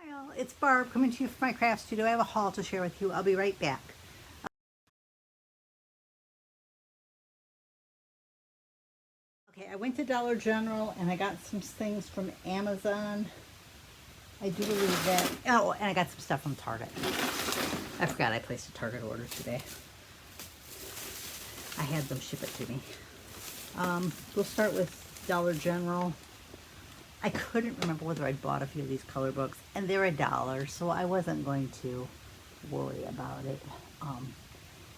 Well, it's Barb coming to you from my craft studio. I have a haul to share with you. I'll be right back. Okay, I went to Dollar General and I got some things from Amazon. I do believe that. Oh, and I got some stuff from Target. I forgot I placed a Target order today. I had them ship it to me. We'll start with Dollar General. I couldn't remember whether I'd bought a few of these color books, and they're $1, so I wasn't going to worry about it.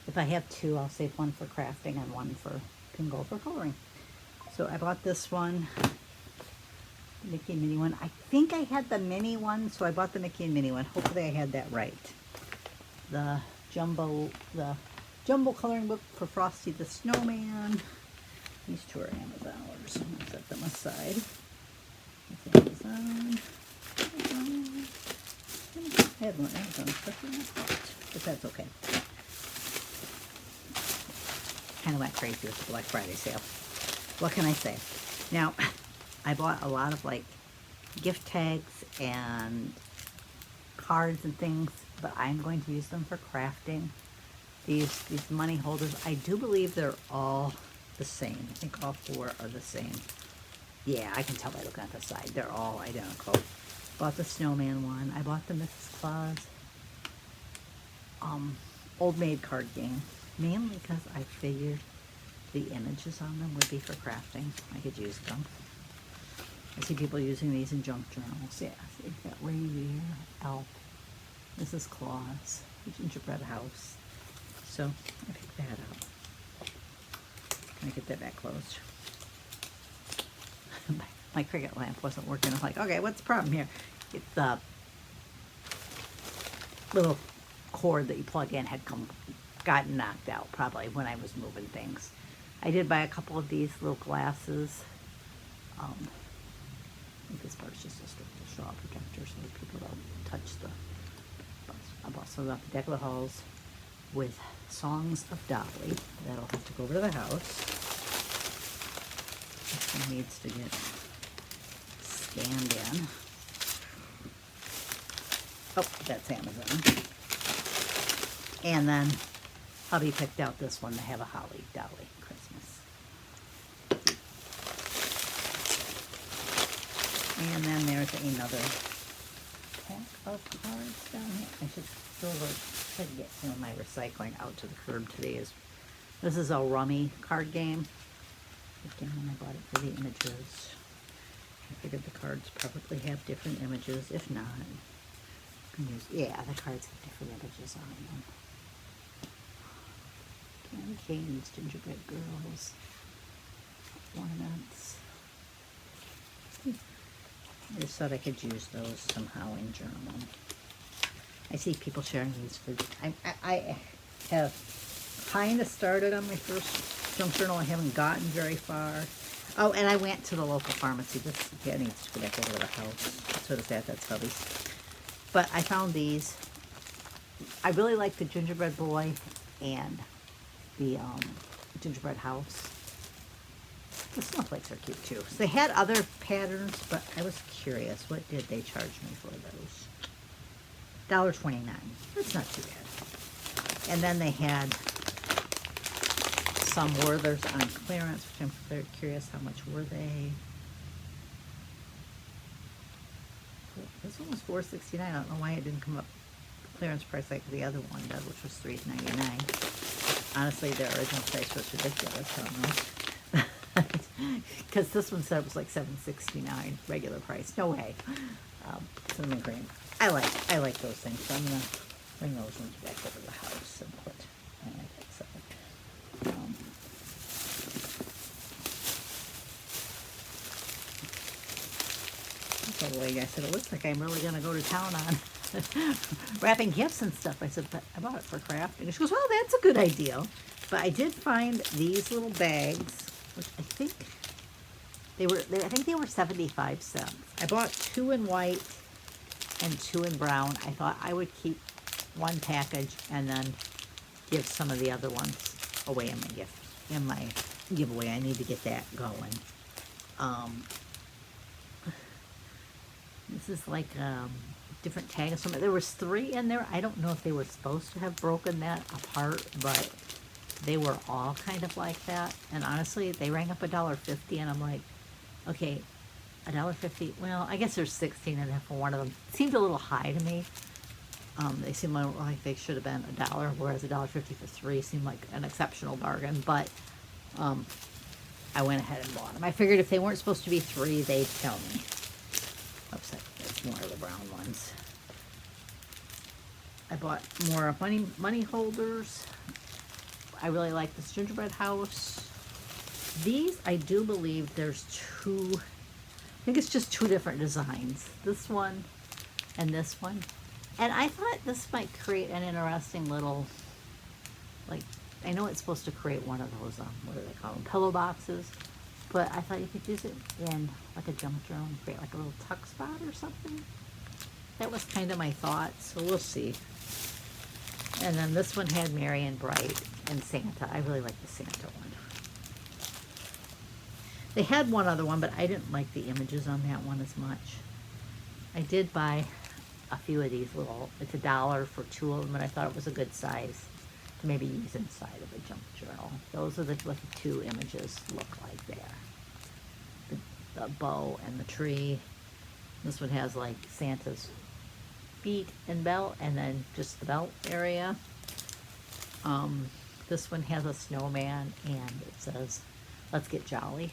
If I have two, I'll save one for crafting and one can go for coloring. So I bought this one, the Mickey and Minnie one. I think I had the mini one, so I bought the Mickey and Minnie one. Hopefully I had that right. The jumbo coloring book for Frosty the Snowman. These two are Amazon orders, so I'm gonna set them aside. That's Amazon. I had one Amazon stuff in my cart, but that's okay. Kind of went crazy with the Black Friday sale. What can I say? Now, I bought a lot of like gift tags and cards and things, but I'm going to use them for crafting. These money holders, I do believe they're all the same. I think all four are the same. Yeah, I can tell by looking at the side. They're all identical. Bought the snowman one. I bought the Mrs. Claus old maid card game, mainly because I figured the images on them would be for crafting. I could use them. I see people using these in junk journals. Yeah, so you've got reindeer, elf, Mrs. Claus, the gingerbread house. So I picked that up. Can I get that back closed? My Cricut lamp wasn't working. I'm like, okay, what's the problem here? It's the little cord that you plug in had gotten knocked out probably when I was moving things. I did buy a couple of these little glasses. I think this part's just a straw protector so that people don't touch the. I bought some off the deck of the halls with Songs of Dolly. That'll have to go over to the house. This one needs to get scanned in. Oh, that's Amazon. And then hubby picked out this one to have a Holly Dolly Christmas. And then there's another pack of cards down here. I should try to get some of my recycling out to the curb today. This is a rummy card game. Again, when I bought it for the images, I figured the cards probably have different images. If not, yeah, the cards have different images on them. Candy canes, gingerbread girls, ornaments. I just thought I could use those somehow in journal. I see people sharing these for. I have kind of started on my first junk journal. I haven't gotten very far. Oh, and I went to the local pharmacy. This needs to go back over to the house. So does that. That's hubby's. But I found these. I really like the gingerbread boy and the gingerbread house. The snowflakes are cute too. So they had other patterns, but I was curious. What did they charge me for those? $1.29. That's not too bad. And then they had some Werthers on clearance, which I'm very curious how much were they. This one was $4.69. I don't know why it didn't come up clearance price like the other one did, which was $3.99. Honestly, their original price was ridiculous. I don't know. Because this one said it was like $7.69 regular price. No way. Cinnamon cream. I like those things, so I'm gonna bring those ones back over to the house and put my iPad aside. So the lady, I said, it looks like I'm really gonna go to town on wrapping gifts and stuff. I said, but I bought it for crafting. And she goes, well, that's a good idea. But I did find these little bags, which I think they were 75 cents. I bought 2 in white and 2 in brown. I thought I would keep one package and then give some of the other ones away in my giveaway. I need to get that going. This is like different tags from it. There was 3 in there. I don't know if they were supposed to have broken that apart, but they were all kind of like that. And honestly, they rang up $1.50, and I'm like, okay, $1.50. Well, I guess there's 16 in there for one of them. It seemed a little high to me. They seemed like they should have been $1, whereas $1.50 for 3 seemed like an exceptional bargain. But I went ahead and bought them. I figured if they weren't supposed to be 3, they'd tell me. Oops, that's more of the brown ones. I bought more money holders. I really like this gingerbread house. These, I do believe there's 2, I think it's just 2 different designs. This one and this one. And I thought this might create an interesting little, like, I know it's supposed to create one of those, what do they call them, pillow boxes. But I thought you could use it in like a junk journal and create like a little tuck spot or something. That was kind of my thought, so we'll see. And then this one had Mary and Bright and Santa. I really like the Santa one. They had one other one, but I didn't like the images on that one as much. I did buy a few of these little, it's $1 for 2 of them, and I thought it was a good size to maybe use inside of a junk journal. Those are what the 2 images look like there. The bow and the tree. This one has like Santa's feet and belt, and then just the belt area. This one has a snowman, and it says, "Let's get jolly."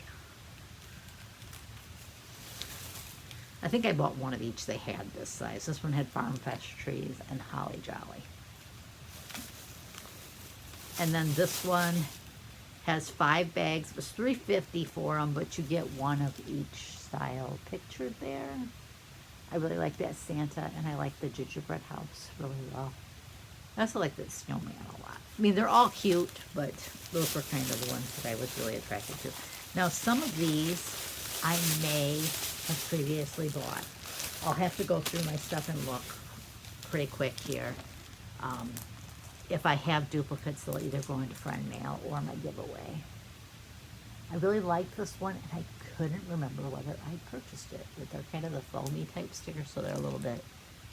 I think I bought one of each. They had this size. This one had Farm Fest trees and Holly Jolly. And then this one has 5 bags. It was $3.50 for them, but you get one of each style pictured there. I really like that Santa, and I like the gingerbread house really well. I also like the snowman a lot. I mean, they're all cute, but those were kind of the ones that I was really attracted to. Now, some of these I may have previously bought. I'll have to go through my stuff and look pretty quick here. If I have duplicates, they'll either go into friend mail or my giveaway. I really like this one, and I couldn't remember whether I purchased it. But they're kind of the foamy type stickers, so they're a little bit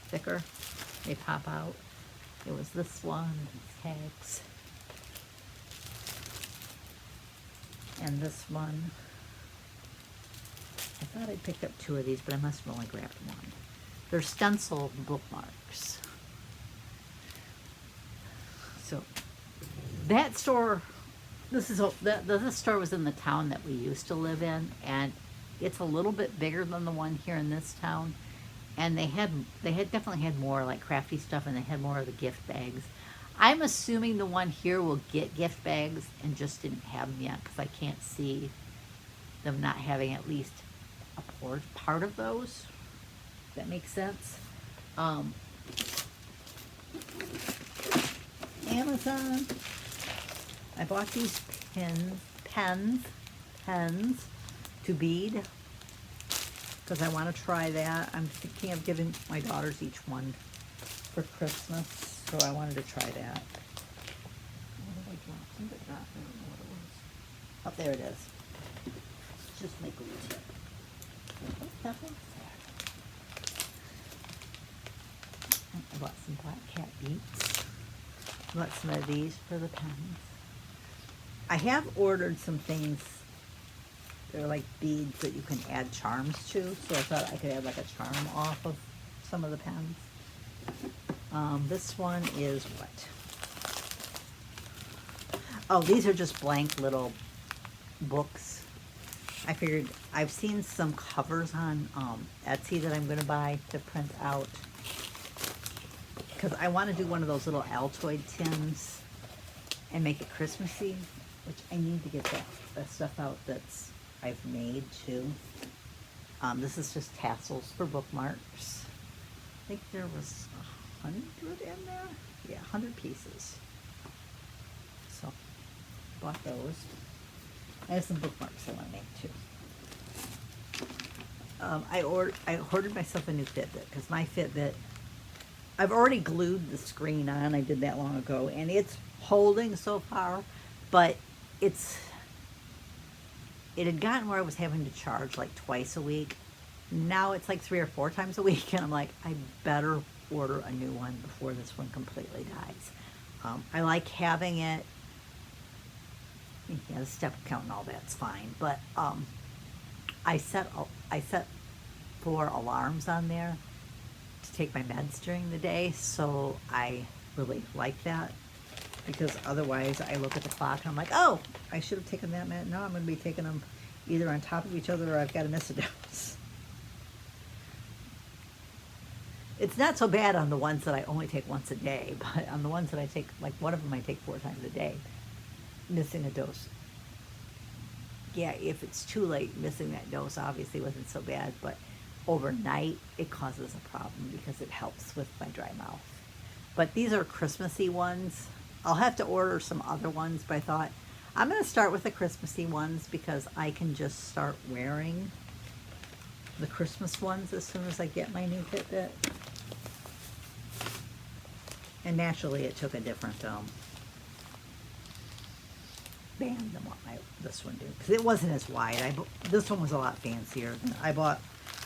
thicker. They pop out. It was this one, these tags. And this one. I thought I picked up 2 of these, but I must have only grabbed one. They're stencil bookmarks. So that store, this store was in the town that we used to live in, and it's a little bit bigger than the one here in this town. And they had definitely had more like crafty stuff, and they had more of the gift bags. I'm assuming the one here will get gift bags and just didn't have them yet, because I can't see them not having at least a part of those. If that makes sense. Amazon. I bought these pens to bead, because I want to try that. I'm thinking of giving my daughters each one for Christmas, so I wanted to try that. What did I drop? Something I don't know what it was. Oh, there it is. It's just my glue tip. Oh, that one's there. I bought some black cat beads. I bought some of these for the pens. I have ordered some things. They're like beads that you can add charms to, so I thought I could add like a charm off of some of the pens. This one is what? Oh, these are just blank little books. I figured I've seen some covers on Etsy that I'm going to buy to print out, because I want to do one of those little Altoid tins and make it Christmassy, which I need to get that stuff out that's I've made too. This is just tassels for bookmarks. I think there was 100 in there. Yeah, 100 pieces. So, bought those. I have some bookmarks I want to make too. I ordered myself a new Fitbit, because my Fitbit, I've already glued the screen on. I did that long ago, and it's holding so far, but it had gotten where I was having to charge like twice a week. Now it's like 3 or 4 times a week, and I'm like, I better order a new one before this one completely dies. I like having it. Yeah, the step count and all that's fine, but I set 4 alarms on there to take my meds during the day, so I really like that, because otherwise I look at the clock and I'm like, oh, I should have taken that med. Now I'm going to be taking them either on top of each other or I've got to miss a dose. It's not so bad on the ones that I only take once a day, but on the ones that I take, like one of them I take 4 times a day, missing a dose. Yeah, if it's too late, missing that dose obviously wasn't so bad, but overnight it causes a problem because it helps with my dry mouth. But these are Christmassy ones. I'll have to order some other ones, but I thought I'm going to start with the Christmassy ones because I can just start wearing the Christmas ones as soon as I get my new Fitbit. And naturally it took a different band than what this one did, because it wasn't as wide. This one was a lot fancier. I bought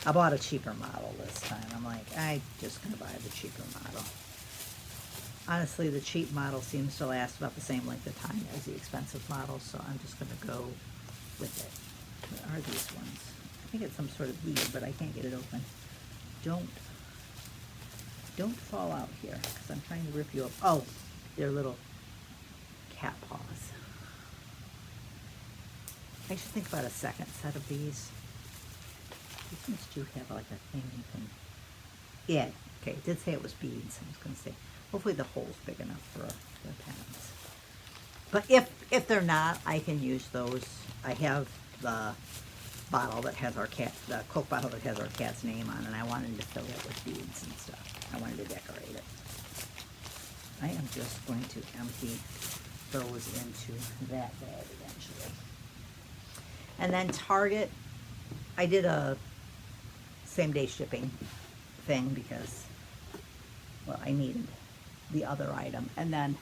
a cheaper model this time. I'm like, I'm just gonna buy the cheaper model. Honestly, the cheap model seems to last about the same length of time as the expensive model, so I'm just gonna go with it. What are these ones? I think it's some sort of bead, but I can't get it open. Don't fall out here, because I'm trying to rip you up. Oh, they're little cat paws. I should think about a second set of these. These ones do have like a thing you can... Yeah, okay, it did say it was beads. I was going to say, hopefully the hole's big enough for the pens. But if they're not, I can use those. I have the bottle that has our cat, the Coke bottle that has our cat's name on, and I wanted to fill it with beads and stuff. I wanted to decorate it. I am just going to empty those into that bag eventually. And then Target, I did a same-day shipping thing because, well, I needed the other item. And then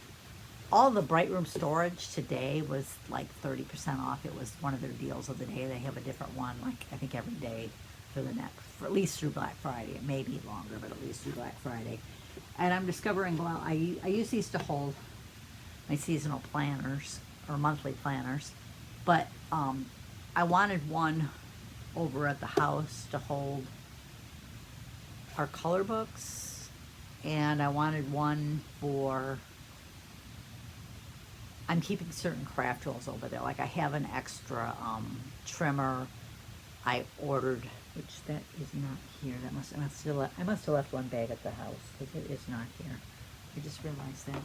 all the Bright Room storage today was like 30% off. It was one of their deals of the day. They have a different one, like I think every day for at least through Black Friday. It may be longer, but at least through Black Friday. And I'm discovering, well, I use these to hold my seasonal planners or monthly planners, but I wanted one over at the house to hold our color books, and I wanted one for, I'm keeping certain craft tools over there. Like I have an extra trimmer I ordered, which that is not here. I must have left one bag at the house because it is not here. I just realized that.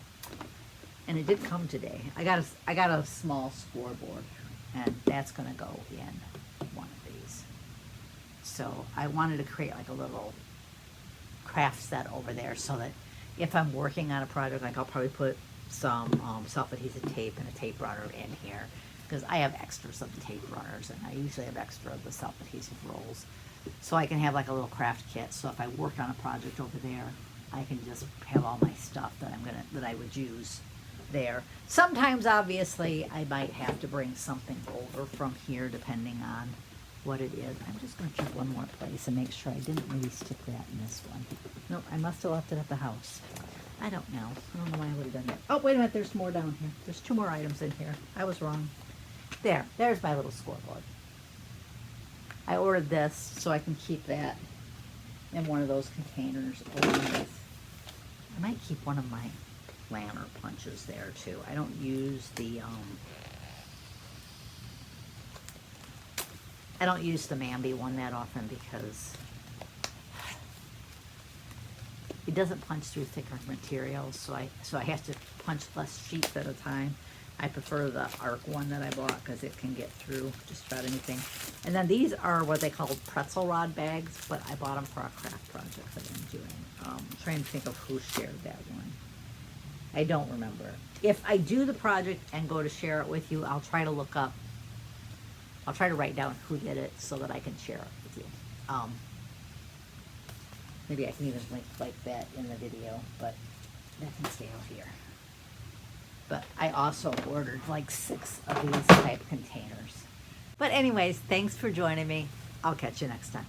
And it did come today. I got a small scoreboard, and that's gonna go in one of these. So I wanted to create like a little craft set over there so that if I'm working on a project, like I'll probably put some self-adhesive tape and a tape runner in here, because I have extras of the tape runners, and I usually have extra of the self-adhesive rolls. So I can have like a little craft kit, so if I work on a project over there, I can just have all my stuff that I would use there. Sometimes, obviously, I might have to bring something over from here, depending on what it is. I'm just going to check one more place and make sure I didn't really stick that in this one. Nope, I must have left it at the house. I don't know. I don't know why I would have done that. Oh, wait a minute. There's more down here. There's 2 more items in here. I was wrong. There's my little scoreboard. I ordered this so I can keep that in one of those containers along with, I might keep one of my planner punches there too. I don't use the Mambi one that often because it doesn't punch through thicker materials, so I have to punch less sheets at a time. I prefer the ARC one that I bought because it can get through just about anything. And then these are what they call pretzel rod bags, but I bought them for a craft project that I'm doing. I'm trying to think of who shared that one. I don't remember. If I do the project and go to share it with you, I'll try to look up, I'll try to write down who did it so that I can share it with you. Maybe I can even link like that in the video, but that can stay out here. But I also ordered like 6 of these type containers. But anyways, thanks for joining me. I'll catch you next time.